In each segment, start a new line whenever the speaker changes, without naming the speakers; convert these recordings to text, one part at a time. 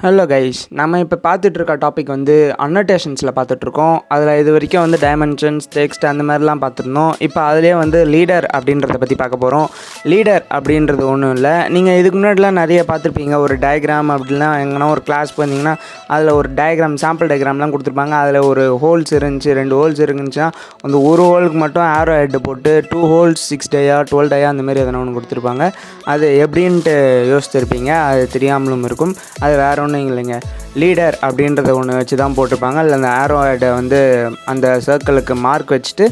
Hello guys, நம்ம இப்போ பார்த்துட்டு இருக்க டாபிக் வந்து அன்னோட்டேஷன்ஸில் பார்த்துட்ருக்கோம். அதில் இது வரைக்கும் வந்து டைமென்ஷன்ஸ், டெக்ஸ்ட் அந்த மாதிரிலாம் பார்த்துருந்தோம். இப்போ அதிலே வந்து லீடர் அப்படின்றத பற்றி பார்க்க போகிறோம். லீடர் அப்படின்றது ஒன்றும் இல்லை, நீங்கள் இதுக்கு முன்னாடிலாம் நிறைய பார்த்துருப்பீங்க. ஒரு டயக்ராம் அப்படின்னா எங்கன்னா ஒரு கிளாஸ் போயிருந்தீங்கன்னா அதில் ஒரு டயக்ராம், சாம்பிள் டயக்ராம்லாம் கொடுத்துருப்பாங்க. அதில் ஒரு ஹோல்ஸ் இருந்துச்சு, 2 ஹோல்ஸ் இருந்துச்சுன்னா அந்த ஒரு ஹோலுக்கு மட்டும் ஆரோ ஹெட் போட்டு 2 ஹோல்ஸ் 6 டயா 12 டயா அந்த மாதிரி எதனா ஒன்று கொடுத்துருப்பாங்க. அது எப்படின்ட்டு யோசிச்சிருப்பீங்க. அது தெரியாமலும் இருக்கும். அது வேறு ஒன்றும் இல்லைங்க, லீடர் அப்படின்றத ஒன்று வச்சு தான் போட்டிருப்பாங்க. அதில் அந்த ஆரோ ஹெட்டை வந்து அந்த சர்க்கிளுக்கு மார்க் வச்சுட்டு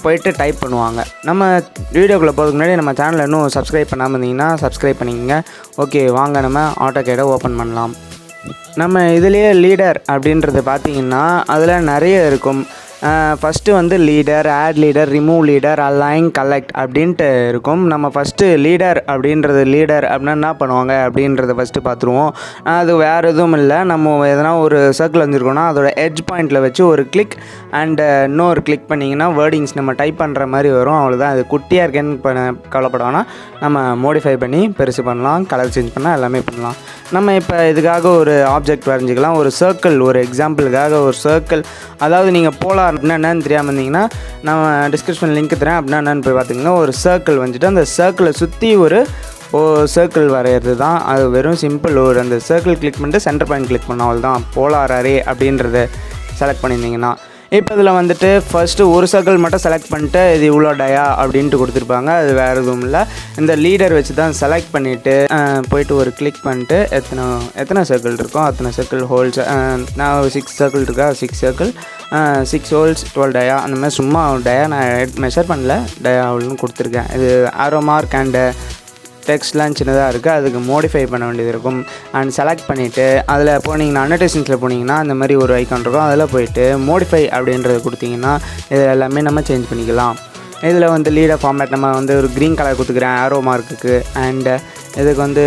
போயிட்டு டைப் பண்ணுவாங்க. நம்ம வீடியோக்குள்ளே போகிறதுக்கு முன்னாடி நம்ம சேனலை இன்னும் சப்ஸ்கிரைப் பண்ணாமல் இருந்தீங்கன்னா சப்ஸ்கிரைப் பண்ணிக்கோங்க. ஓகே, வாங்க நம்ம ஆட்டோகேடை ஓப்பன் பண்ணலாம். நம்ம இதிலேயே லீடர் அப்படின்றது பார்த்திங்கன்னா அதில் நிறைய இருக்கும். ஃபஸ்ட்டு வந்து leader, add leader, remove leader, align, collect அப்படின்ட்டு இருக்கும். நம்ம ஃபஸ்ட்டு லீடர் அப்படின்னா என்ன பண்ணுவாங்க அப்படின்றத ஃபஸ்ட்டு பார்த்துருவோம். அது வேறு எதுவும் இல்லை, நம்ம எதனா ஒரு சர்க்கிள் வந்துருக்கோன்னா அதோட எட்ஜ் பாயிண்டில் வச்சு ஒரு கிளிக் அண்டு இன்னொரு கிளிக் பண்ணிங்கன்னா வேர்டிங்ஸ் நம்ம டைப் பண்ணுற மாதிரி வரும். அவ்வளோதான். அது குட்டியாக இருக்கேன்னு கவலைப்படானா நம்ம மோடிஃபை பண்ணி பெருசு பண்ணலாம், கலர் சேஞ்ச் பண்ணால் எல்லாமே பண்ணலாம். நம்ம இப்போ இதுக்காக ஒரு ஆப்ஜெக்ட் வரைஞ்சிக்கலாம். ஒரு சர்க்கிள், ஒரு எக்ஸாம்பிளுக்காக ஒரு சர்க்கிள், அதாவது நீங்கள் போலார் அப்படின்னா என்னன்னு தெரியாமல் இருந்தீங்கன்னா நம்ம டிஸ்கிரிப்ஷன் லிங்க் தரேன். அப்படின்னா என்னென்னு போய் பார்த்திங்கன்னா ஒரு சர்க்கிள் வந்துட்டு அந்த சர்க்கிளை சுற்றி ஒரு சர்க்கிள் வரைகிறது தான். அது வெறும் சிம்பிள். ஒரு அந்த சர்க்கிள் கிளிக் பண்ணிட்டு சென்டர் பாயிண்ட் கிளிக் பண்ண அவள் தான். போலார் அரே அப்படின்றத செலக்ட் பண்ணியிருந்தீங்கன்னா இப்போ இதில் வந்துட்டு ஃபஸ்ட்டு ஒரு சர்க்கிள் மட்டும் செலக்ட் பண்ணிட்டு இது இவ்வளோ டயா அப்படின்ட்டு கொடுத்துருப்பாங்க. அது வேறு எதுவும் இல்லை, இந்த லீடர் வச்சு தான் செலக்ட் பண்ணிவிட்டு போயிட்டு ஒரு கிளிக் பண்ணிட்டு எத்தனை சர்க்கிள் இருக்கோ அத்தனை சர்க்கிள் ஹோல்ஸ், நான் 6 சர்க்கிள் இருக்கா 6 சர்க்கிள் 6 ஹோல்ஸ் 12 டயா அந்த மாதிரி சும்மா டயா நான் மெஷர் பண்ணல, டயா அவ்வளோன்னு கொடுத்துருக்கேன். இது ஆரோ மார்க் அண்டு டெக்ஸ்ட்லாம் சின்னதாக இருக்குது, அதுக்கு மோடிஃபை பண்ண வேண்டியது இருக்கும். அண்ட் செலக்ட் பண்ணிவிட்டு அதில் போனீங்கன்னா அன்னோட்டேஷன்ஸில் போனீங்கன்னா அந்த மாதிரி ஒரு ஐக்கான் இருக்கும். அதில் போயிட்டு மோடிஃபை அப்படின்றத கொடுத்தீங்கன்னா இதில் எல்லாமே நம்ம சேஞ்ச் பண்ணிக்கலாம். இதில் வந்து லீடர் ஃபார்மேட் நம்ம வந்து ஒரு க்ரீன் கலர் கொடுத்துக்கிறேன் ஆரோ மார்க்குக்கு. அண்டு இதுக்கு வந்து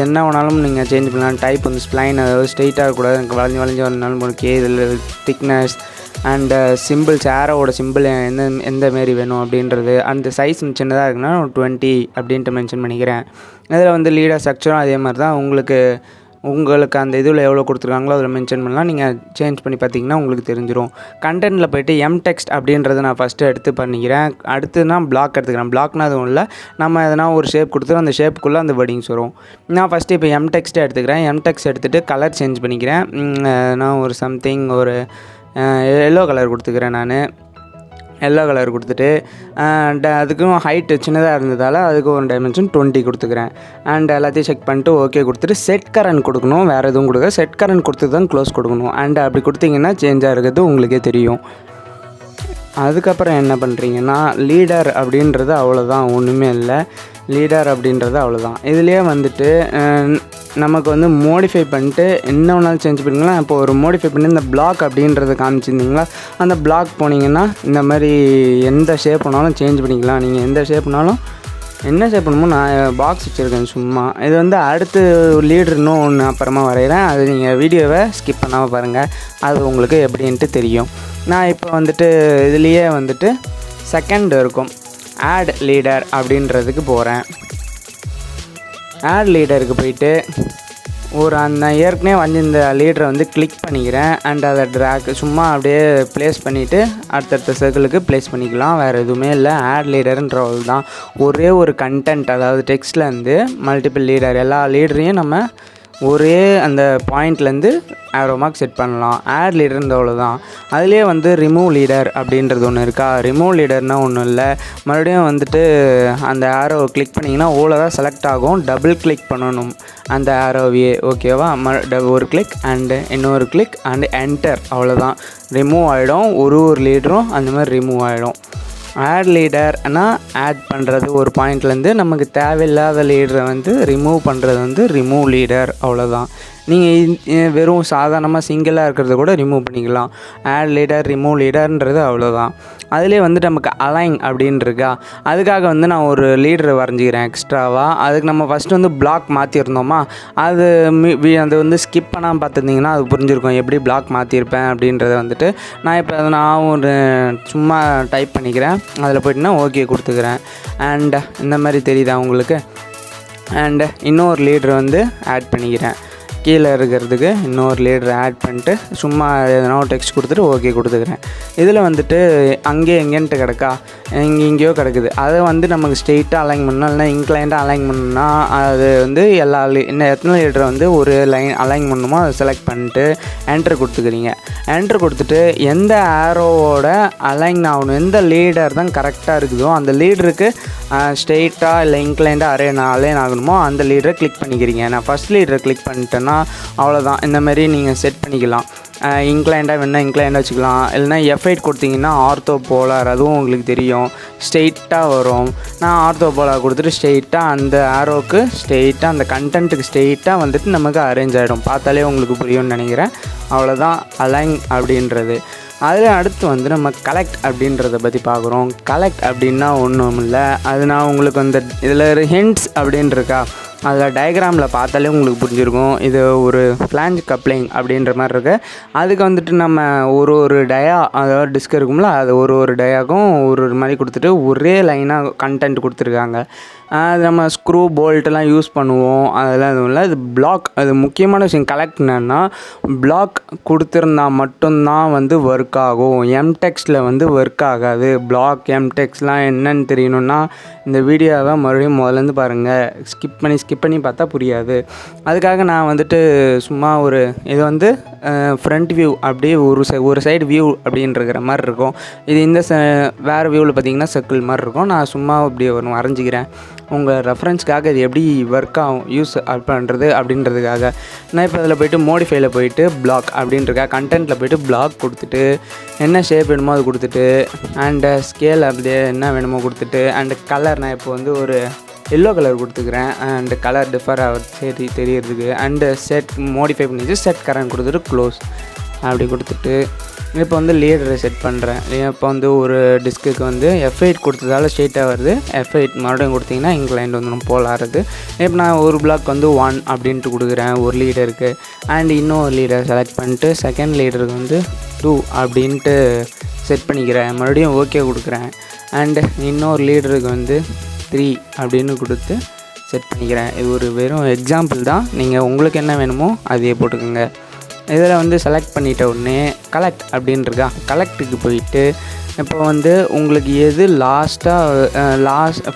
என்ன வேணாலும் நீங்கள் சேஞ்ச் பண்ணலாம். டைப் வந்து ஸ்ப்ளைன், அதாவது ஸ்ட்ரெயிட்டாக இருக்கக்கூடாது, எனக்கு வளைஞ்சு வரனாலும் ஓகே. இதில் திக்னஸ் அண்டு சிம்பிள்ஸ், ஆரோவோட சிம்பிள் எந்த மாரி வேணும் அப்படின்றது. அந்த சைஸ் சின்னதாக இருக்குன்னா 20 அப்படின்ட்டு மென்ஷன் பண்ணிக்கிறேன். இதில் வந்து லீடர் ஸ்ட்ரக்சரும் அதே மாதிரி தான். உங்களுக்கு அந்த இதில் எவ்வளோ கொடுத்துருக்காங்களோ அதில் மென்ஷன் பண்ணலாம். நீங்கள் சேஞ்ச் பண்ணி பார்த்தீங்கன்னா உங்களுக்கு தெரிஞ்சிடும். கண்டென்ட்டில் போய்ட்டு டெக்ஸ்ட் அப்படின்றத நான் ஃபஸ்ட்டு எடுத்து பண்ணிக்கிறேன். அடுத்துனா பிளாக் எடுத்துக்கிறேன். பிளாக்னா அதுவும் இல்லை, நம்ம எதனா ஒரு ஷேப் கொடுத்து அந்த ஷேப்புக்குள்ளே அந்த வேர்டிங்ஸ் வரும். நான் ஃபஸ்ட்டு இப்போ டெக்ஸ்ட்டை எடுத்துக்கிறேன். டெக்ஸ்ட் எடுத்துகிட்டு கலர் சேஞ்ச் பண்ணிக்கிறேன். நான் ஒரு சம்திங் ஒரு எல்லோ கலர் கொடுத்துக்கிறேன். நான் எல்லோ கலர் கொடுத்துட்டு அதுக்கும் ஹைட்டு சின்னதாக இருந்ததால் அதுக்கு ஒரு டைமென்ஷன் 20 கொடுத்துக்கிறேன். அண்ட் எல்லாத்தையும் செக் பண்ணிட்டு ஓகே கொடுத்துட்டு செட் கரண்ட் கொடுக்கணும். வேறு எதுவும் கொடுக்க, செட் கரண்ட் கொடுத்து தான் க்ளோஸ் கொடுக்கணும். அண்ட் அப்படி கொடுத்தீங்கன்னா சேஞ்சாக இருக்கிறது உங்களுக்கே தெரியும். அதுக்கப்புறம் என்ன பண்ணுறீங்கன்னா லீடர் அப்படின்றது அவ்வளோதான், ஒன்றுமே இல்லை. லீடர் அப்படின்றது அவ்வளோதான். இதுலேயே வந்துட்டு நமக்கு வந்து மோடிஃபை பண்ணிட்டு என்ன வேணாலும் சேஞ்ச் பண்ணிக்கலாம். இப்போ ஒரு மோடிஃபை பண்ணி இந்த பிளாக் அப்படின்றத காமிச்சிருந்தீங்களா, அந்த பிளாக் போனீங்கன்னா இந்த மாதிரி எந்த ஷேப் வேணாலும் சேஞ்ச் பண்ணிக்கலாம். நீங்கள் எந்த ஷேப்னாலும் என்ன ஷேப் பண்ணுமோ, நான் பாக்ஸ் வச்சுருக்கேன் சும்மா. இது வந்து அடுத்து லீடர் இன்னும் ஒன்று அப்புறமா வரைகிறேன். அது நீங்கள் வீடியோவை ஸ்கிப் பண்ணாமல் பாருங்கள், அது உங்களுக்கு எப்படின்ட்டு தெரியும். நான் இப்போ வந்துட்டு இதுலேயே வந்துட்டு செகண்ட் இருக்கும் ஆட் லீடர் அப்படின்றதுக்கு போகிறேன். ஆட் லீடருக்கு போயிட்டு நான் ஏற்கனவே வந்து இந்த லீடரை வந்து கிளிக் பண்ணிக்கிறேன். அண்ட் அதை ட்ராக் சும்மா அப்படியே ப்ளேஸ் பண்ணிவிட்டு அடுத்தடுத்த சர்க்கிளுக்கு ப்ளேஸ் பண்ணிக்கலாம். வேறு எதுவுமே இல்லை. ஆட் லீடருன்றது தான். ஒரே ஒரு கண்டென்ட், அதாவது டெக்ஸ்ட்லேருந்து மல்டிபிள் லீடர், எல்லா லீடரையும் நம்ம ஒரே அந்த பாயிண்ட்லேருந்து ஆரோ மார்க் செட் பண்ணலாம். ஆட் லீடர்ன்ற அவ்வளோதான். அதுலேயே வந்து ரிமூவ் லீடர் அப்படின்றது ஒன்று இருக்கா. ரிமூவ் லீடர்னால் ஒன்றும் இல்லை, மறுபடியும் வந்துட்டு அந்த ஆரோவை கிளிக் பண்ணிங்கன்னா ஓவில் தான் செலக்ட் ஆகும். டபுள் கிளிக் பண்ணணும் அந்த ஆரோவையே, ஓகேவா. ஒரு கிளிக் அண்டு இன்னொரு கிளிக் அண்டு என்டர், அவ்வளோதான். ரிமூவ் ஆகிடும். ஒரு லீடரும் அந்த மாதிரி ரிமூவ் ஆகிடும். ஆட் லீடர்னால் ஆட் பண்ணுறது ஒரு பாயிண்ட்லேருந்து நமக்கு தேவையில்லாத லீடரை வந்து ரிமூவ் பண்ணுறது வந்து ரிமூவ் லீடர், அவ்வளோதான். நீங்கள் வெறும் சாதாரணமாக சிங்கிளாக இருக்கிறத கூட ரிமூவ் பண்ணிக்கலாம். ஆட் லீடர், ரிமூவ் லீடர்ன்றது அவ்வளோதான். அதிலே வந்து நமக்கு அலைன் அப்படின்னு இருக்கா, அதுக்காக வந்து நான் ஒரு லீடரை வரைஞ்சிக்கிறேன் எக்ஸ்ட்ராவாக. அதுக்கு நம்ம ஃபஸ்ட்டு வந்து பிளாக் மாற்றிருந்தோமா, அது வந்து ஸ்கிப் பண்ணாமல் பார்த்துருந்தீங்கன்னா அது புரிஞ்சிருக்கும் எப்படி பிளாக் மாற்றிருப்பேன் அப்படின்றத வந்துட்டு. நான் இப்போ நான் ஒரு சும்மா டைப் பண்ணிக்கிறேன். அதில் போய்ட்டுனா ஓகே கொடுத்துக்கிறேன். அண்ட் இந்த மாதிரி தெரியுதா உங்களுக்கு. அண்டு இன்னொரு லீடர் வந்து ஆட் பண்ணிக்கிறேன். கீழே இருக்கிறதுக்கு இன்னொரு லீடர் ஆட் பண்ணிட்டு சும்மா எதனா ஒரு டெக்ஸ்ட் கொடுத்துட்டு ஓகே கொடுத்துக்கிறேன். இதில் வந்துட்டு அங்கே எங்கேன்ட்டு கிடக்கா, எங்கேயோ கிடக்குது. அதை வந்து நமக்கு ஸ்ட்ரெயிட்டாக அலைன் பண்ணணும், இல்லைனா இன்க்ளைண்டாக அலைன் பண்ணணும்னா அது வந்து இன்னும் எத்தனை லீடரை வந்து ஒரு லைன் அலைன் பண்ணணுமோ அதை செலக்ட் பண்ணிட்டு என்ட்ரு கொடுத்துக்கிறீங்க. என்ட்ரு கொடுத்துட்டு எந்த ஆரோவோட அலைன் ஆகணும், எந்த லீடர் தான் கரெக்டாக இருக்குதோ அந்த லீடருக்கு ஸ்ட்ரெயிட்டாக இல்லை இன்க்ளைண்டாக அலைன் ஆகணுமோ அந்த லீடரை கிளிக் பண்ணிக்கிறீங்க. நான் ஃபஸ்ட் லீடரை கிளிக் பண்ணிட்டேன்னா அவ்வளோதான். இந்தமாரி நீங்கள் செட் பண்ணிக்கலாம். இன்க்ளைண்டாக வேணால் இன்க்ளைண்டாக வச்சுக்கலாம். இல்லைனா F8 கொடுத்தீங்கன்னா ஆர்த்தோ போலார், அதுவும் உங்களுக்கு தெரியும், ஸ்ட்ரெயிட்டாக வரும். நான் ஆர்த்தோ போலார் கொடுத்துட்டு ஸ்ட்ரெயிட்டாக அந்த ஆரோவுக்கு ஸ்ட்ரெயிட்டாக அந்த கண்டென்ட்டுக்கு ஸ்ட்ரெயிட்டாக வந்துட்டு நமக்கு அரேஞ்ச் ஆகிடும். பார்த்தாலே உங்களுக்கு புரியும்னு நினைக்கிறேன். அவ்வளோதான் அலைன் அப்படின்றது. அதில் அடுத்து வந்து நம்ம கலெக்ட் அப்படின்றத பற்றி பார்க்குறோம். கலெக்ட் அப்படின்னா ஒன்றும் இல்லை, அது நான் உங்களுக்கு வந்து இதில் ஹிண்ட்ஸ் அப்படின்னு இருக்கா, அதில் டயக்ராமில் பார்த்தாலே உங்களுக்கு புரிஞ்சிருக்கும். இது ஒரு ஃப்ளாஞ்ச் கப்ளிங் அப்படின்ற மாதிரி இருக்குது. அதுக்கு வந்துட்டு நம்ம ஒரு டயா, அதாவது டிஸ்க் இருக்கும்ல, அது ஒரு டயாக்கும் ஒரு மாதிரி கொடுத்துட்டு ஒரே லைனாக கண்டென்ட் கொடுத்துருக்காங்க. அது நம்ம ஸ்க்ரூ போல்ட்டெல்லாம் யூஸ் பண்ணுவோம், அதெல்லாம் எதுவும் இல்லை. இது பிளாக், அது முக்கியமான விஷயம். கலெக்ட் என்னன்னா பிளாக் கொடுத்துருந்தா மட்டும்தான் வந்து ஒர்க் ஆகும். எம்டெக்ஸில் வந்து ஒர்க் ஆகாது. பிளாக் எம்டெக்ஸ்லாம் என்னன்னு தெரியணுன்னா இந்த வீடியோவை மறுபடியும் முதலேருந்து பாருங்கள். ஸ்கிப் பண்ணி பார்த்தா புரியாது. அதுக்காக நான் வந்துட்டு சும்மா இது வந்து ஃப்ரண்ட் வியூ அப்படியே ஒரு சைடு வியூ அப்படின்னு இருக்கிற மாதிரி இருக்கும். இது இந்த வேறு வியூவில் பார்த்தீங்கன்னா சர்க்கிள் மாதிரி இருக்கும். நான் சும்மா இப்படி வரைஞ்சிக்கிறேன் உங்கள் ரெஃபரன்ஸ்க்காக. இது எப்படி ஒர்க் ஆகும் யூஸ் பண்ணுறது அப்படின்றதுக்காக. நான் இப்போ அதில் போய்ட்டு மோடிஃபைல போய்ட்டு பிளாக் அப்படின்றக்கா கண்டென்ட்டில் போய்ட்டு பிளாக் கொடுத்துட்டு என்ன ஷேப் வேணுமோ அது கொடுத்துட்டு அண்டு ஸ்கேல் அப்படியே என்ன வேணுமோ கொடுத்துட்டு அண்டு கலர் நான் இப்போ வந்து ஒரு எல்லோ கலர் கொடுத்துக்கிறேன். அண்டு கலர் டிஃபர் ஆகுது தெரியறதுக்கு. அண்டு செட் மோடிஃபை பண்ணிட்டு செட் கரண்ட் கொடுத்துட்டு க்ளோஸ் அப்படி கொடுத்துட்டு இப்போ வந்து லீடரை செட் பண்ணுறேன். இப்போ வந்து ஒரு டிஸ்க்குக்கு வந்து F8 கொடுத்ததால ஸ்ட்ரெயிட்டாக வருது. F8 மறுபடியும் கொடுத்திங்கன்னா இன்க்ளைண்ட் வந்துடும் போலாருது. இப்போ நான் ஒரு பிளாக் வந்து 1 அப்படின்ட்டு கொடுக்குறேன் ஒரு லீடருக்கு. அண்ட் இன்னொரு லீடர் செலக்ட் பண்ணிட்டு செகண்ட் லீடருக்கு வந்து 2 அப்படின்ட்டு செட் பண்ணிக்கிறேன். மறுபடியும் ஓகே கொடுக்குறேன். அண்டு இன்னொரு லீடருக்கு வந்து 3 அப்படின்னு கொடுத்து செட் பண்ணிக்கிறேன். இது ஒரு வெறும் எக்ஸாம்பிள் தான். நீங்கள் உங்களுக்கு என்ன வேணுமோ அதையே போட்டுக்கோங்க. இதில் வந்து செலக்ட் பண்ணிட்ட உடனே கலெக்ட் அப்படின்ட்டுருக்கா, கலெக்ட்டுக்கு போயிட்டு இப்போ வந்து உங்களுக்கு எது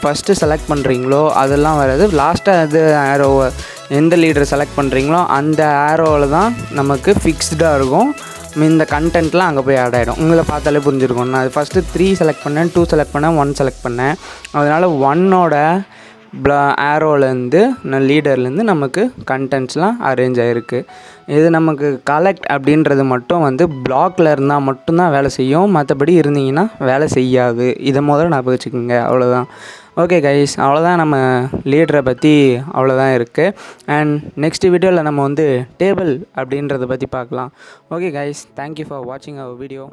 ஃபஸ்ட்டு செலக்ட் பண்ணுறீங்களோ அதெல்லாம் வராது. லாஸ்ட்டாக எது ஆரோவை எந்த லீடரை செலக்ட் பண்ணுறீங்களோ அந்த ஆரோவில் தான் நமக்கு ஃபிக்ஸ்டாக இருக்கும். இந்த கண்டென்ட்லாம் அங்கே போய் ஆட் ஆகிடும். உங்களை பார்த்தாலே புரிஞ்சிருக்கும். நான் ஃபஸ்ட்டு 3 செலக்ட் பண்ணேன், 2 செலக்ட் பண்ணேன், 1 செலக்ட் பண்ணேன். அதனால் 1ஓட ஆரோலேருந்து லீடர்லேருந்து நமக்கு கண்டென்ட்ஸ்லாம் அரேஞ்ச் ஆகிருக்கு. இது நமக்கு கலெக்ட் அப்படின்றது மட்டும் வந்து பிளாக்ல இருந்தால் மட்டும்தான் வேலை செய்யும். மற்றபடி இருந்தீங்கன்னா வேலை செய்யாது. இதை முதல்ல நான் வச்சுக்கோங்க. அவ்வளோதான். ஓகே கைஸ், அவ்வளோதான். நம்ம லீடரை பற்றி அவ்வளோதான் இருக்குது. அண்ட் நெக்ஸ்ட் வீடியோவில் நம்ம வந்து டேபிள் அப்படின்றத பற்றி பார்க்கலாம். ஓகே கைஸ், தேங்க்யூ ஃபார் வாட்சிங் அவர் வீடியோ.